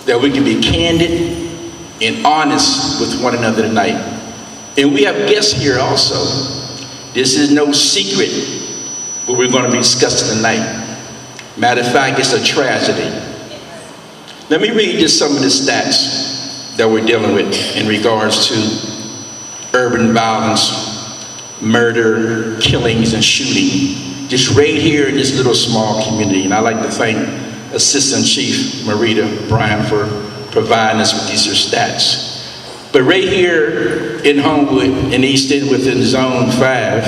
that we can be candid and honest with one another tonight. And we have guests here also. This is no secret what we're going to be discussing tonight. Matter of fact, it's a tragedy. Let me read just some of the stats that we're dealing with in regards to urban violence, murder, killings, and shooting. Just right here in this little small community. And I'd like to thank Assistant Chief Marita Bryan for providing us with these stats. But right here in Homewood, in East End, within Zone 5,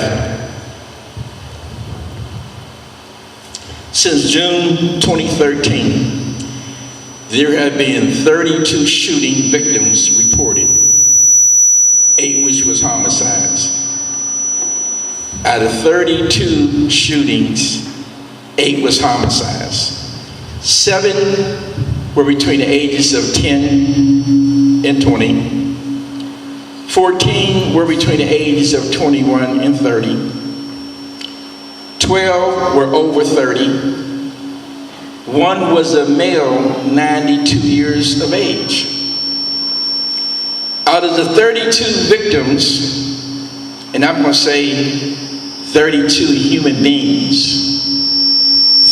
since June 2013, there have been 32 shooting victims reported, 8 which was homicides. Out of 32 shootings, 8 was homicides. 7 were between the ages of 10 and 20. 14 were between the ages of 21 and 30. 12 were over 30. 1 was a male, 92 years of age. Out of the 32 victims, and I'm going to say 32 human beings,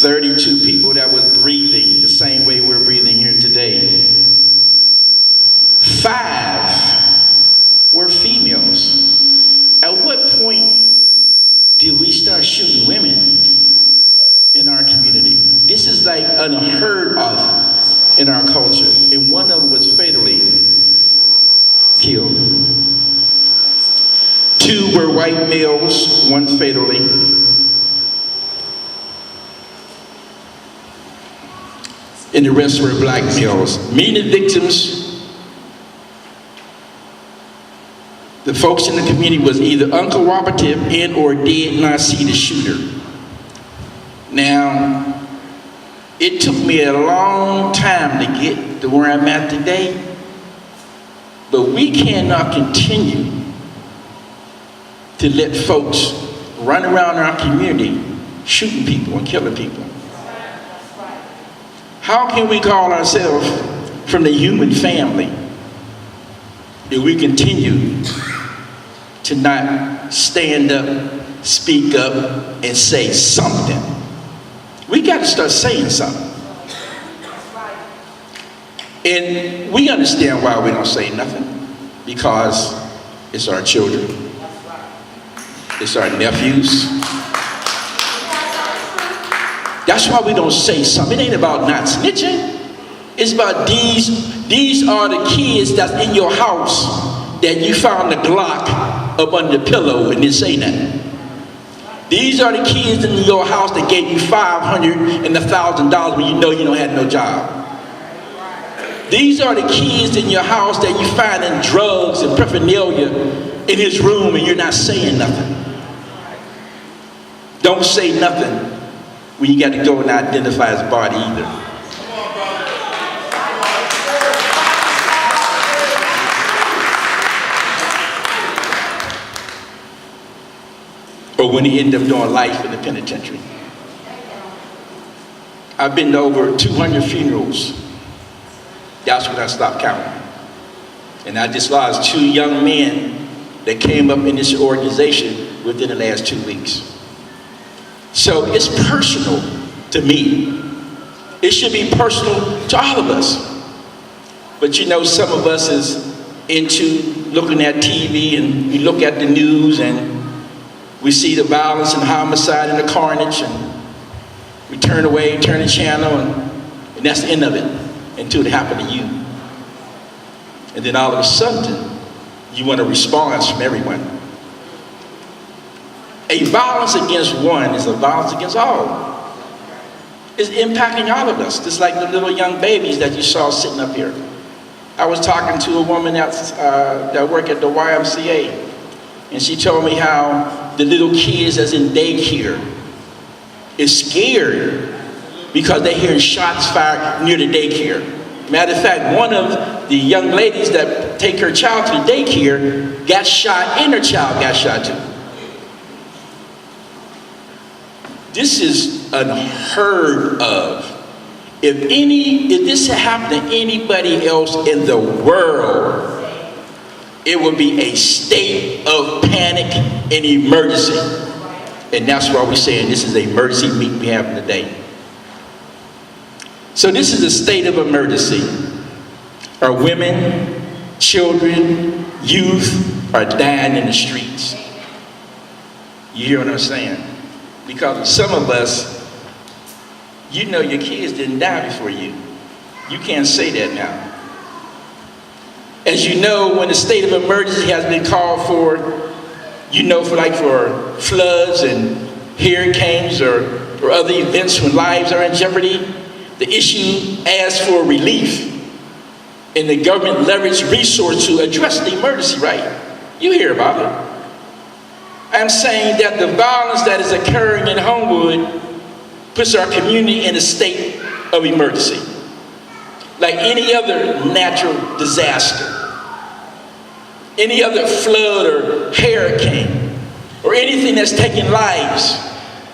32 people that was breathing the same way we're breathing here today, 5 were females. At what point did we start shooting women in our community? This is like unheard of in our culture, and one of them was fatally killed. 2 were white males, 1 fatally. And the rest were black males. Many victims, the folks in the community was either uncooperative and or did not see the shooter. Now, it took me a long time to get to where I'm at today, but we cannot continue to let folks run around our community shooting people and killing people. How can we call ourselves from the human family if we continue to not stand up, speak up, and say something? We got to start saying something. And we understand why we don't say nothing, because it's our children, it's our nephews. That's why we don't say something. It ain't about not snitching. It's about these are the kids that's in your house that you found the Glock up under the pillow and didn't say nothing. These are the kids in your house that gave you $500 and $1,000 when you know you don't have no job. These are the kids in your house that you finding drugs and paraphernalia in his room and you're not saying nothing. Don't say nothing when you got to go and identify his body either. Or when he ended up doing life in the penitentiary. I've been to over 200 funerals. That's when I stopped counting. And I just lost 2 young men that came up in this organization within the last 2 weeks. So it's personal to me. It should be personal to all of us. But you know, some of us is into looking at TV and we look at the news and we see the violence and homicide and the carnage and we turn away, turn the channel, and that's the end of it until it happened to you. And then all of a sudden, you want a response from everyone. A violence against one is a violence against all. It's impacting all of us, just like the little young babies that you saw sitting up here. I was talking to a woman that worked at the YMCA, and she told me how the little kids that's in daycare is scared because they're hearing shots fired near the daycare. Matter of fact, one of the young ladies that take her child to the daycare got shot and her child got shot too. This is unheard of If this had happened to anybody else in the world, it would be a state of panic and emergency. And that's why we're saying this is an emergency meeting we're having today. So this is a state of emergency. Our women, children, youth are dying in the streets. You hear what I'm saying? Because some of us, you know your kids didn't die before you. You can't say that now. As you know, when a state of emergency has been called for, you know, for floods and hurricanes or other events when lives are in jeopardy, the issue asks for relief. And the government leveraged resources to address the emergency, right? You hear about it. I'm saying that the violence that is occurring in Homewood puts our community in a state of emergency. Like any other natural disaster, any other flood or hurricane, or anything that's taking lives,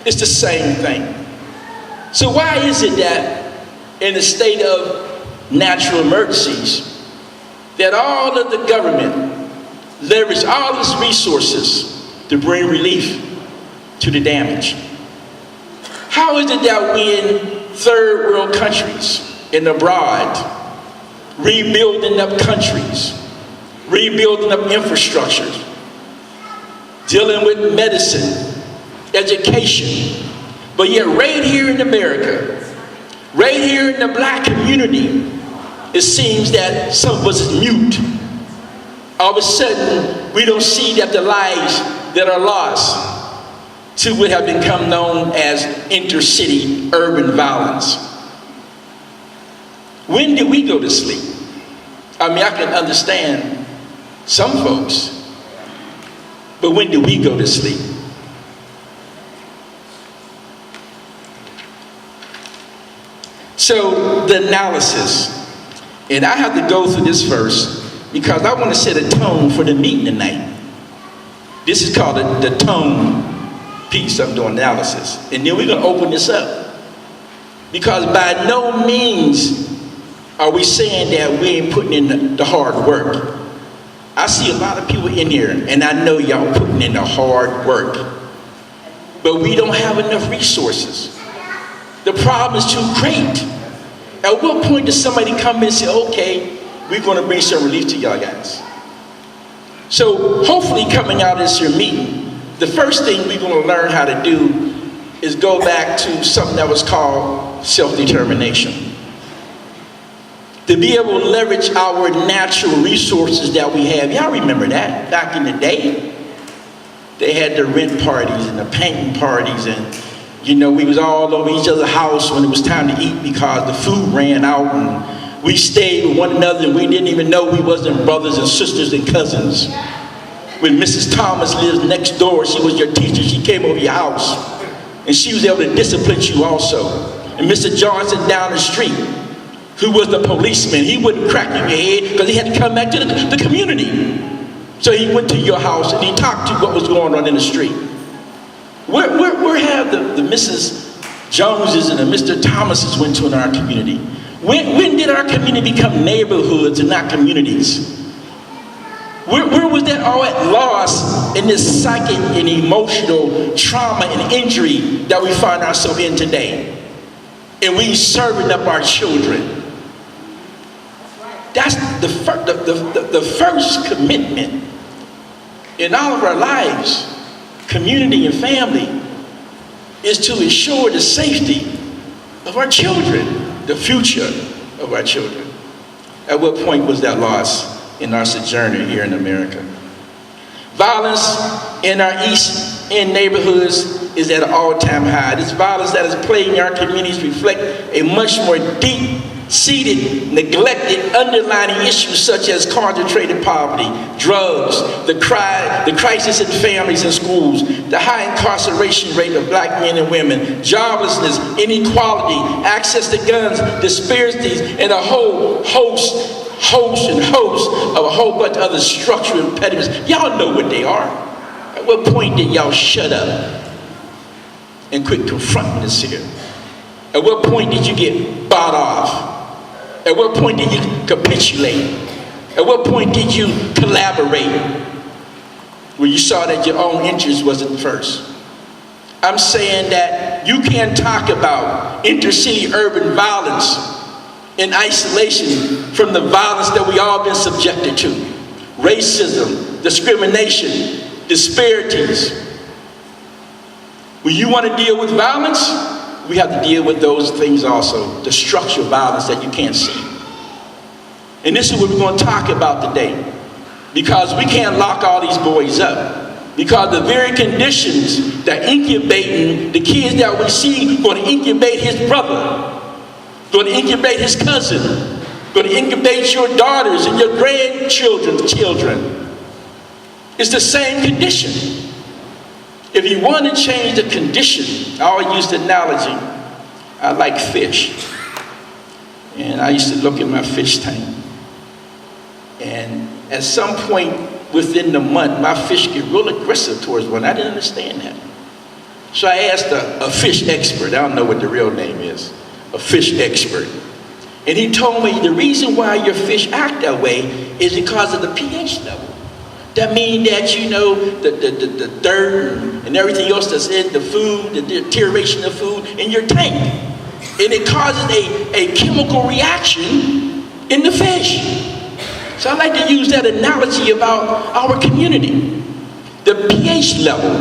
it's the same thing. So why is it that in a state of natural emergencies, that all of the government leverage all its resources to bring relief to the damage? How is it that we in third world countries and abroad, rebuilding up countries, rebuilding up infrastructures, dealing with medicine, education, but yet right here in America, right here in the black community, it seems that some of us is mute. All of a sudden, we don't see that the lives that are lost to what have become known as intercity urban violence. When do we go to sleep? I mean, I can understand some folks, but when do we go to sleep? So the analysis, and I have to go through this first because I want to set a tone for the meeting tonight. This is called the tone piece. I'm doing analysis, and then we're going to open this up, because by no means are we saying that we ain't putting in the hard work. I see a lot of people in here, and I know y'all putting in the hard work, but we don't have enough resources. The problem is too great. At what point does somebody come in and say, okay, we're going to bring some relief to y'all guys? So hopefully coming out of this here meeting, the first thing we're going to learn how to do is go back to something that was called self-determination. To be able to leverage our natural resources that we have. Y'all remember that back in the day? They had the rent parties and the painting parties, and you know, we was all over each other's house when it was time to eat because the food ran out, and we stayed with one another, and we didn't even know we wasn't brothers and sisters and cousins. When Mrs. Thomas lives next door, she was your teacher, she came over your house, and she was able to discipline you also. And Mr. Johnson down the street, who was the policeman, he wouldn't crack you in your head because he had to come back to the community. So he went to your house and he talked to you what was going on in the street. Where have the Mrs. Joneses and the Mr. Thomases went to in our community? When did our community become neighborhoods and not communities? Where was that all at loss in this psychic and emotional trauma and injury that we find ourselves in today? And we serving up our children. That's the first commitment in all of our lives, community and family, is to ensure the safety of our children, the future of our children. At what point was that lost in our sojourn here in America? Violence in our East End neighborhoods is at an all-time high. This violence that is plaguing our communities reflect a much more deep-seated, neglected, underlying issues such as concentrated poverty, drugs, the crisis in families and schools, the high incarceration rate of black men and women, joblessness, inequality, access to guns, disparities, and a whole host of a whole bunch of other structural impediments. Y'all know what they are. At what point did y'all shut up and quit confronting us here? At what point did you get bought off? At what point did you capitulate? At what point did you collaborate? When you saw that your own interest wasn't first. I'm saying that you can't talk about intercity urban violence in isolation from the violence that we all been subjected to. Racism, discrimination, disparities. When you want to deal with violence, we have to deal with those things also. The structural violence that you can't see. And this is what we're going to talk about today. Because we can't lock all these boys up. Because the very conditions that incubating the kids that we see going to incubate his brother, going to incubate his cousin, going to incubate your daughters and your grandchildren's children. It's the same condition. If you want to change the condition, I always use the analogy, I like fish. And I used to look at my fish tank. And at some point within the month, my fish get real aggressive towards one. I didn't understand that. So I asked a fish expert, I don't know what the real name is, a fish expert. And he told me the reason why your fish act that way is because of the pH level. That means that, you know, the dirt and everything else that's in the food, the deterioration of food in your tank. And it causes a chemical reaction in the fish. So I like to use that analogy about our community. The pH level.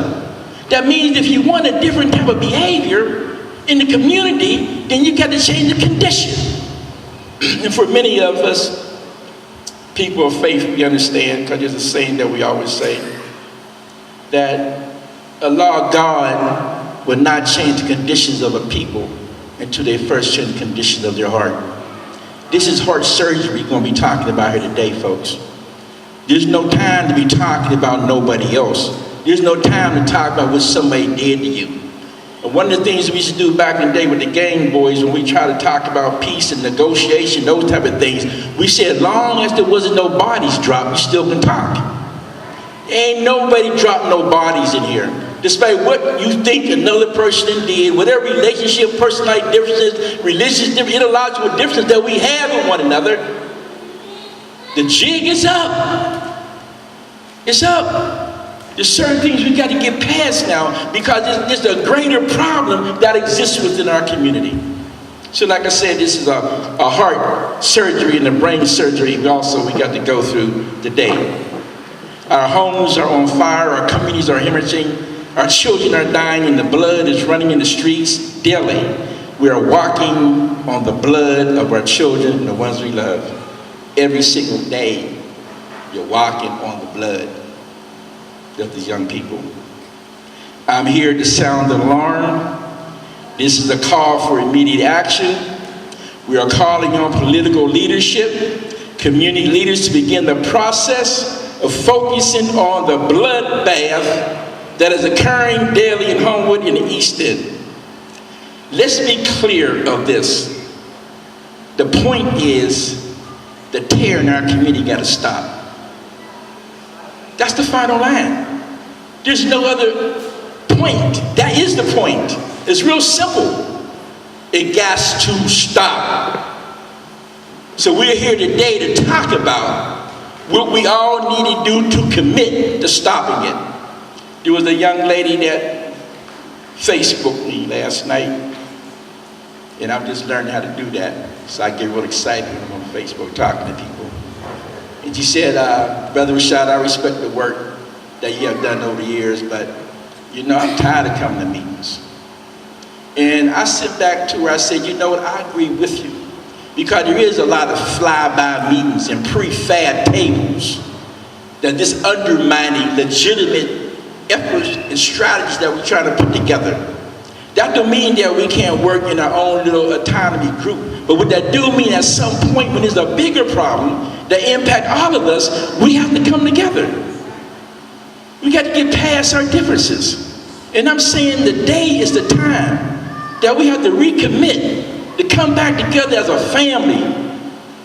That means if you want a different type of behavior in the community, then you got to change the condition. And for many of us, people of faith, we understand, because there's a saying that we always say, that Allah, God, will not change the conditions of a people until they first change the conditions of their heart. This is heart surgery we're going to be talking about here today, folks. There's no time to be talking about nobody else. There's no time to talk about what somebody did to you. And one of the things we used to do back in the day with the Gang Boys, when we try to talk about peace and negotiation, those type of things, we said, as long as there wasn't no bodies dropped, we still can talk. Ain't nobody dropped no bodies in here. Despite what you think another person did, whatever relationship, personality differences, religious differences, ideological differences that we have with one another, the jig is up. It's up. There's certain things we got to get past now because there's a greater problem that exists within our community. So like I said, this is a heart surgery and a brain surgery we got to go through today. Our homes are on fire, our communities are hemorrhaging, our children are dying and the blood is running in the streets daily. We are walking on the blood of our children and the ones we love. Every single day, you're walking on the blood of these young people. I'm here to sound the alarm. This is a call for immediate action. We are calling on political leadership, community leaders to begin the process of focusing on the bloodbath that is occurring daily in Homewood in the East End. Let's be clear of this. The point is, the tear in our community got to stop. That's the final line. There's no other point. That is the point. It's real simple. It got to stop. So we're here today to talk about what we all need to do to commit to stopping it. There was a young lady that Facebooked me last night, and I'm just learning how to do that. So I get real excited when I'm on Facebook talking to people. And she said, Brother Rashad, I respect the work that you have done over the years, but you know, I'm tired of coming to meetings. And I sit back to her, I said, you know what, I agree with you. Because there is a lot of fly-by meetings and prefab tables that just undermining legitimate efforts and strategies that we're trying to put together. That don't mean that we can't work in our own little autonomy group. But what that do mean at some point when there's a bigger problem that impact all of us, we have to come together. We got to get past our differences. And I'm saying today is the time that we have to recommit to come back together as a family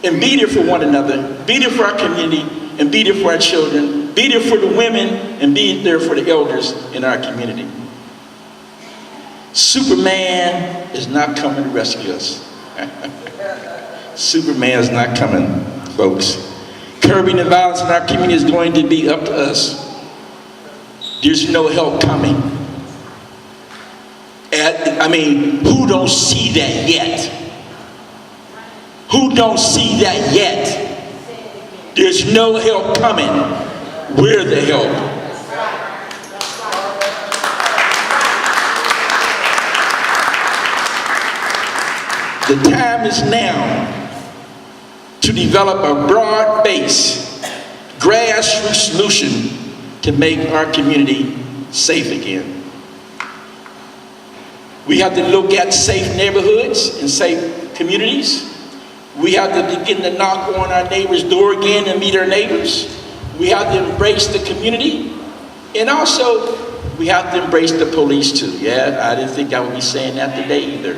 and be there for one another, be there for our community, and be there for our children, be there for the women, and be there for the elders in our community. Superman is not coming to rescue us. Superman's not coming, folks. Curbing the violence in our community is going to be up to us. There's no help coming. Who don't see that yet? Who don't see that yet? There's no help coming. We're the help. The time is now to develop a broad-based, grassroots solution to make our community safe again. We have to look at safe neighborhoods and safe communities. We have to begin to knock on our neighbor's door again and meet our neighbors. We have to embrace the community. And also, we have to embrace the police too. Yeah, I didn't think I would be saying that today either.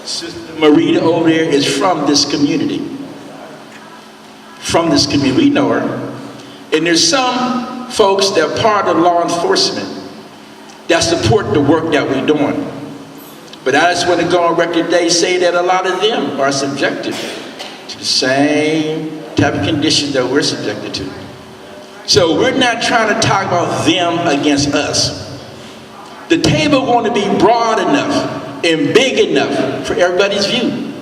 Sister Marita over there is from this community. From this community, we know her. And there's some folks that are part of law enforcement that support the work that we're doing. But I just want to go on record today say that a lot of them are subjected to the same type of conditions that we're subjected to. So we're not trying to talk about them against us. The table going to be broad enough and big enough for everybody's view.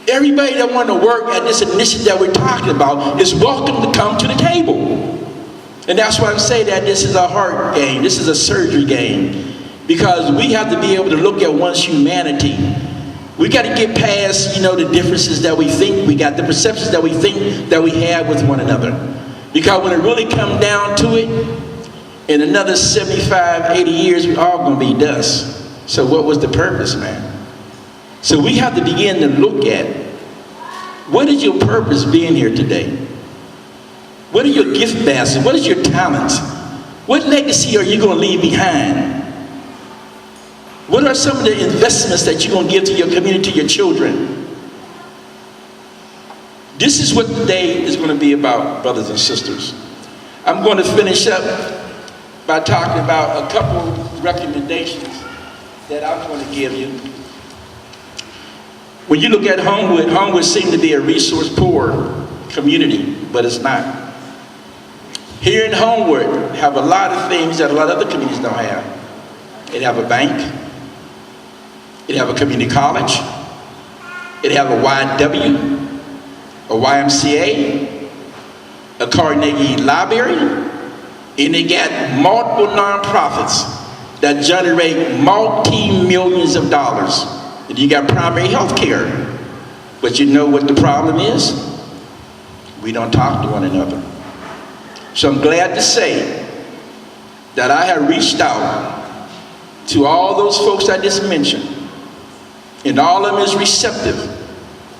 Everybody that want to work at this initiative that we're talking about is welcome to come to the table. And that's why I'm saying that this is a heart game. This is a surgery game. Because we have to be able to look at one's humanity. We got to get past, the differences that we think we got, the perceptions that we think that we have with one another. Because when it really comes down to it, in another 75, 80 years, we're all going to be dust. So what was the purpose, man? So we have to begin to look at, what is your purpose being here today? What are your gift baskets? What is your talent? What legacy are you going to leave behind? What are some of the investments that you're going to give to your community, to your children? This is what the day is going to be about, brothers and sisters. I'm going to finish up by talking about a couple recommendations that I'm going to give you. When you look at Homewood, Homewood seems to be a resource-poor community, but it's not. Here in Homewood, have a lot of things that a lot of other communities don't have. It have a bank. It have a community college. It have a YW, a YMCA, a Carnegie Library, and they got multiple nonprofits that generate multi-millions of dollars. And you got primary health care. But you know what the problem is? We don't talk to one another. So I'm glad to say that I have reached out to all those folks I just mentioned, and all of them is receptive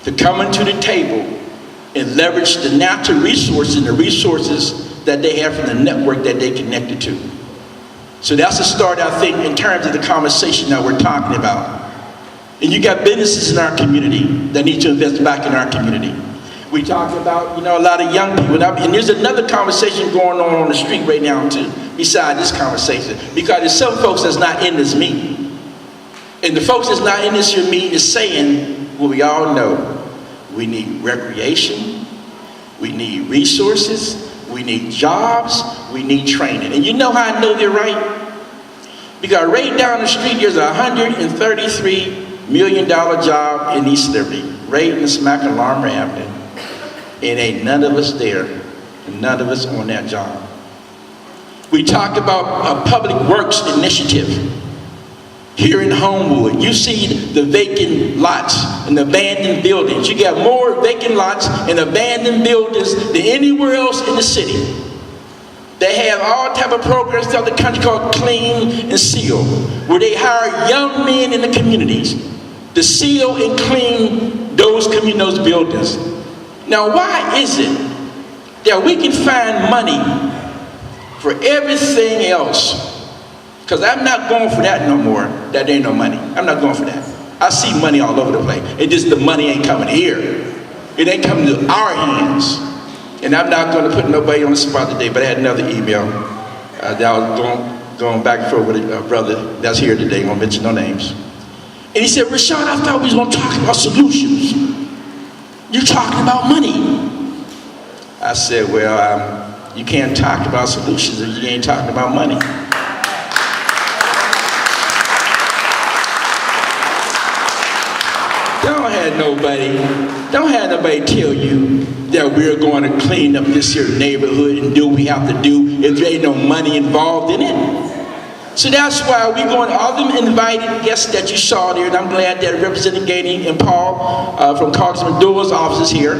to coming to the table and leverage the natural resources and the resources that they have from the network that they connected to. So that's a start, I think, in terms of the conversation that we're talking about. And you got businesses in our community that need to invest back in our community. We talk about, a lot of young people. And there's another conversation going on the street right now, too, beside this conversation. Because there's some folks that's not in this meeting. And the folks that's not in this here meeting is saying what we all know. We need recreation. We need resources. We need jobs. We need training. And you know how I know they're right? Because right down the street, there's a $133 million job in East Liberty, right in the smack of Larmer Avenue. And ain't none of us there, and none of us on that job. We talked about a public works initiative here in Homewood. You see the vacant lots and abandoned buildings. You got more vacant lots and abandoned buildings than anywhere else in the city. They have all type of programs throughout the country called Clean and Seal, where they hire young men in the communities to seal and clean those buildings. Now, why is it that we can find money for everything else? Because I'm not going for that no more. That ain't no money. I'm not going for that. I see money all over the place. It just the money ain't coming here. It ain't coming to our hands. And I'm not going to put nobody on the spot today, but I had another email that I was going back and forth with a brother that's here today. I won't mention no names. And he said, Rashad, I thought we was going to talk about solutions. You're talking about money. I said, well, you can't talk about solutions if you ain't talking about money. Don't have nobody tell you that we're going to clean up this here neighborhood and do what we have to do if there ain't no money involved in it. So that's why we're going, all them invited guests that you saw there, and I'm glad that Representative Gainey and Paul from Congressman Doyle's office is here,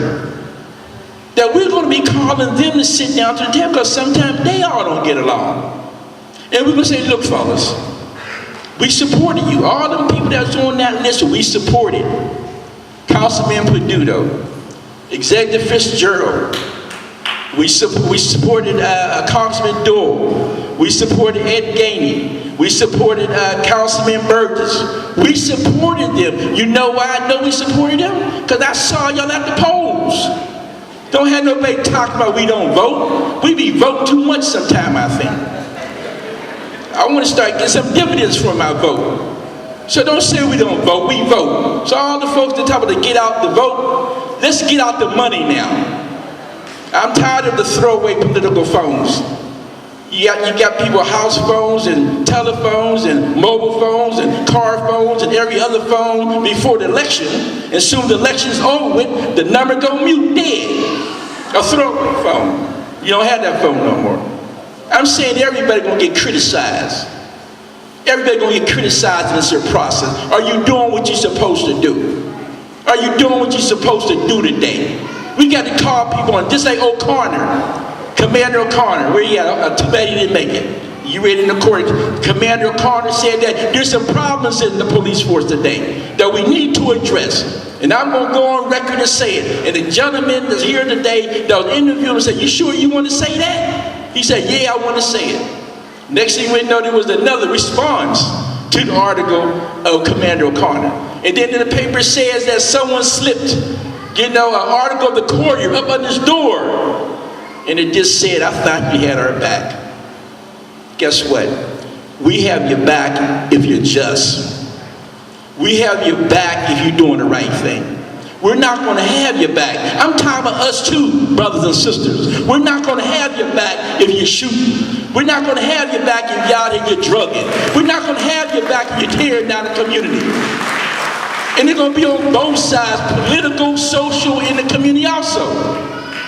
that we're going to be calling them to sit down to the table because sometimes they all don't get along. And we're going to say, look, fellas, we supported you. All them people that's on that list, we supported. Councilman Peduto, Executive Fitzgerald, we supported Congressman Doyle. We supported Ed Gainey. We supported Councilman Burgess. We supported them. You know why I know we supported them? Because I saw y'all at the polls. Don't have nobody talk about we don't vote. We be voting too much sometime, I think. I want to start getting some dividends from our vote. So don't say we don't vote, we vote. So all the folks that talk about to get out the vote, let's get out the money now. I'm tired of the throwaway political phones. You got people house phones and telephones and mobile phones and car phones and every other phone before the election. And soon the election's over with, the number go mute dead. A throwaway phone. You don't have that phone no more. I'm saying everybody gonna get criticized. Everybody gonna get criticized in this process. Are you doing what you're supposed to do? Are you doing what you're supposed to do today? We got to call people on, just like O'Connor, Commander O'Connor, where he at? Too bad he didn't make it. You read in the court, Commander O'Connor said that there's some problems in the police force today that we need to address. And I'm going to go on record and say it. And the gentleman that's here today that was interviewed and said, you sure you want to say that? He said, yeah, I want to say it. Next thing we know, there was another response to the article of Commander O'Connor. And then the paper says that someone slipped, an article of the courier up on his door. And it just said, I thought you had our back. Guess what? We have your back if you're just. We have your back if you're doing the right thing. We're not going to have your back. I'm talking about us too, brothers and sisters. We're not going to have your back if you're shooting. We're not going to have your back if you're out and you're drugging. We're not going to have your back if you're tearing down the community. And it's going to be on both sides, political, social, in the community also.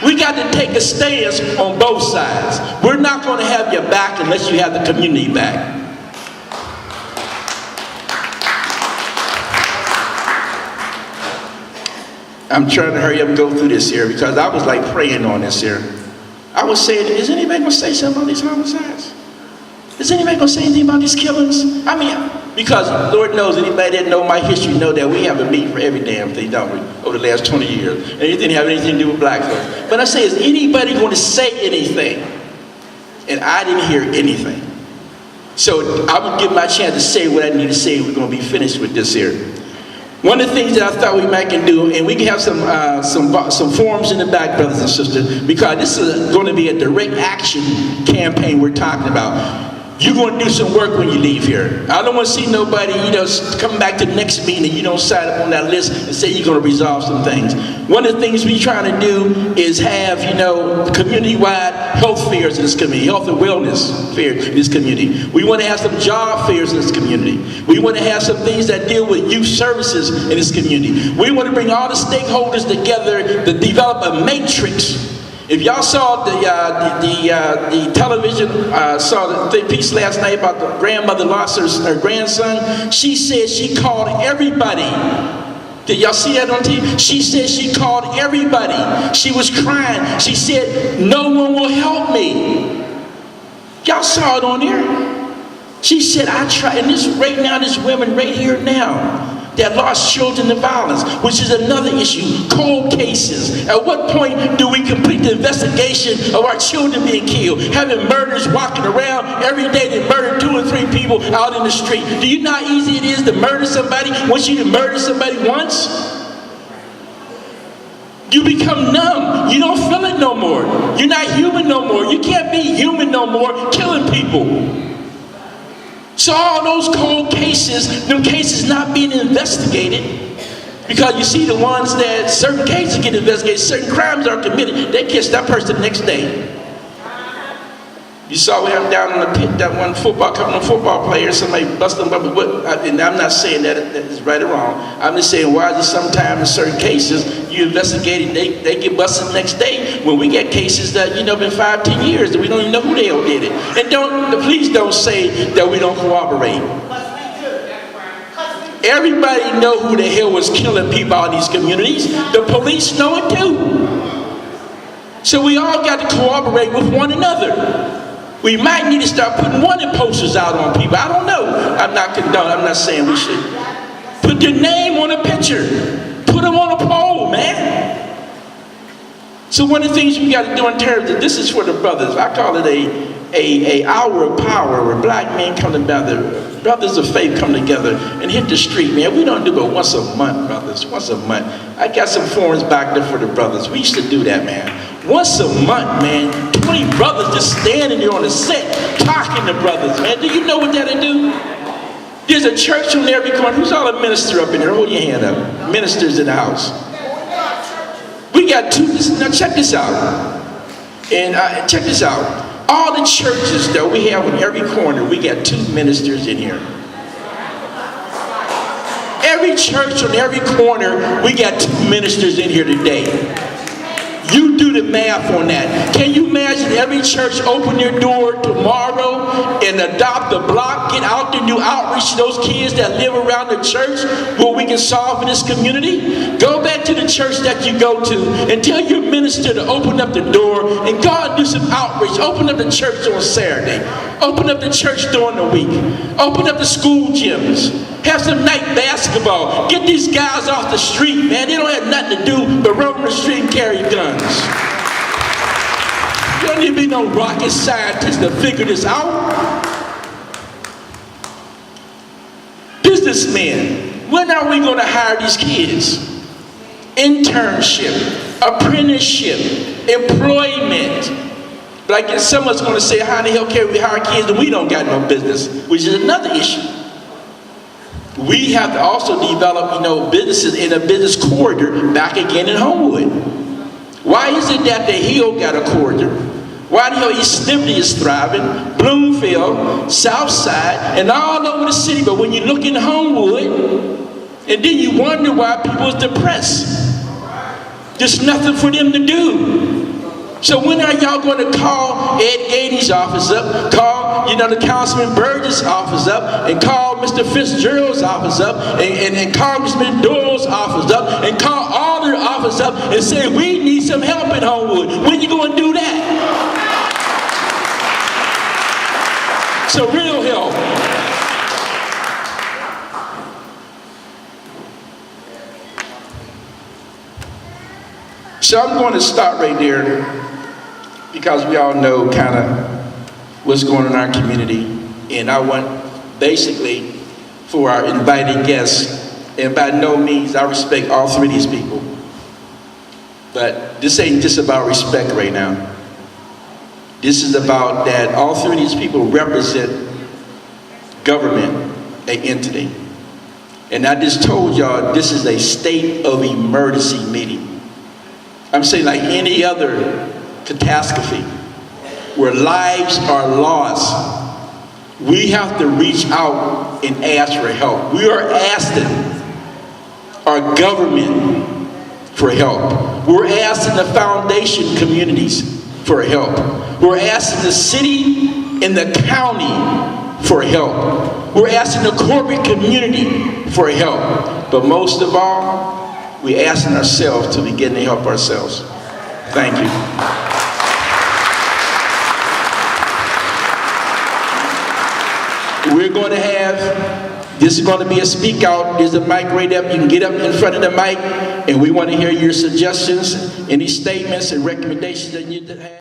We got to take a stance on both sides. We're not going to have your back unless you have the community back. I'm trying to hurry up and go through this here because I was like praying on this here. I was saying, is anybody going to say something about these homicides? Is anybody going to say anything about these killings? I mean, because Lord knows, anybody that know my history know that we have a meeting for every damn thing, don't we, over the last 20 years. And it didn't have anything to do with black folks. But I say, is anybody going to say anything? And I didn't hear anything. So I would give my chance to say what I need to say. We're going to be finished with this here. One of the things that I thought we might can do, and we can have some forms in the back, brothers and sisters, because this is going to be a direct action campaign we're talking about. You're going to do some work when you leave here. I don't want to see nobody, come back to the next meeting and you don't sign up on that list and say you're going to resolve some things. One of the things we're trying to do is have, community-wide health fairs in this community, health and wellness fairs in this community. We want to have some job fairs in this community. We want to have some things that deal with youth services in this community. We want to bring all the stakeholders together to develop a matrix. If y'all saw the television, saw the piece last night about the grandmother lost her grandson, she said she called everybody. Did y'all see that on TV? She said she called everybody. She was crying. She said, no one will help me. Y'all saw it on there? She said, I tried, and this right now, this women right here now that lost children to violence, which is another issue, cold cases. At what point do we complete the investigation of our children being killed? Having murders walking around every day, they murder 2 or 3 people out in the street. Do you know how easy it is to murder somebody once you murder somebody once? You become numb. You don't feel it no more. You're not human no more. You can't be human no more killing people. So all those cold cases, them cases not being investigated, because you see the ones that certain cases get investigated, certain crimes are committed, they catch that person the next day. You saw him down in the pit, that one couple of football players, somebody busted them up. And I'm not saying that is right or wrong. I'm just saying, why is it sometimes in certain cases you investigate it, they get busted the next day, when we get cases that, been 5-10 years that we don't even know who the hell did it. And please don't say that we don't cooperate. Everybody know who the hell was killing people out in these communities. The police know it too. So we all got to cooperate with one another. We might need to start putting wanted posters out on people. I don't know. I'm not saying we should. Put their name on a picture. Put them on a pole, man. So one of the things we got to do in terms of, this is for the brothers. I call it a hour of power where black men come together, brothers of faith come together and hit the street, man. We don't do it once a month, brothers. Once a month. I got some forums back there for the brothers. We used to do that, man. Once a month, man. 20 brothers just standing there on the set talking to brothers, man. Do you know what that'll do? There's a church on every corner. Who's all a minister up in there? Hold your hand up. Ministers in the house. We got two. Now check this out. And check this out. All the churches that we have in every corner, we got 2 ministers in here. Every church on every corner, we got 2 ministers in here today. You do the math on that. Can you imagine every church open their door tomorrow and adopt a block, get out there and do outreach to those kids that live around the church where we can solve in this community? Go back to the church that you go to and tell your minister to open up the door and go and do some outreach. Open up the church on Saturday. Open up the church during the week. Open up the school gyms. Have some night basketball. Get these guys off the street, man. They don't have nothing to do but roam the street and carry guns. You don't need to be no rocket scientist to figure this out. Businessmen, when are we going to hire these kids? Internship, apprenticeship, employment. Like someone's going to say, how the hell can we hire kids and we don't got no business? Which is another issue. We have to also develop, businesses in a business corridor back again in Homewood. Why is it that the Hill got a corridor? Why the hell East Liberty is thriving, Bloomfield, Southside, and all over the city? But when you look in Homewood, and then you wonder why people is depressed. There's nothing for them to do. So when are y'all going to call Ed Gainey's office up, call, the Councilman Burgess' office up, and call Mr. Fitzgerald's office up, and call Mr. Doyle's office up, and call all their office up and say, we need some help in Homewood. When you going to do that? So real help. So I'm going to stop right there because we all know kind of what's going on in our community. And I want basically for our invited guests, and by no means I respect all 3 of these people, but this ain't just about respect right now. This is about that all 3 of these people represent government, an entity. And I just told y'all this is a state of emergency meeting. I'm saying like any other catastrophe where lives are lost, we have to reach out and ask for help. We are asking our government for help. We're asking the foundation communities for help. We're asking the city and the county for help. We're asking the corporate community for help. But most of all, we're asking ourselves to begin to help ourselves. Thank you. We're going to have, this is going to be a speak out. There's a mic right up. You can get up in front of the mic, and we want to hear your suggestions, any statements and recommendations that you have.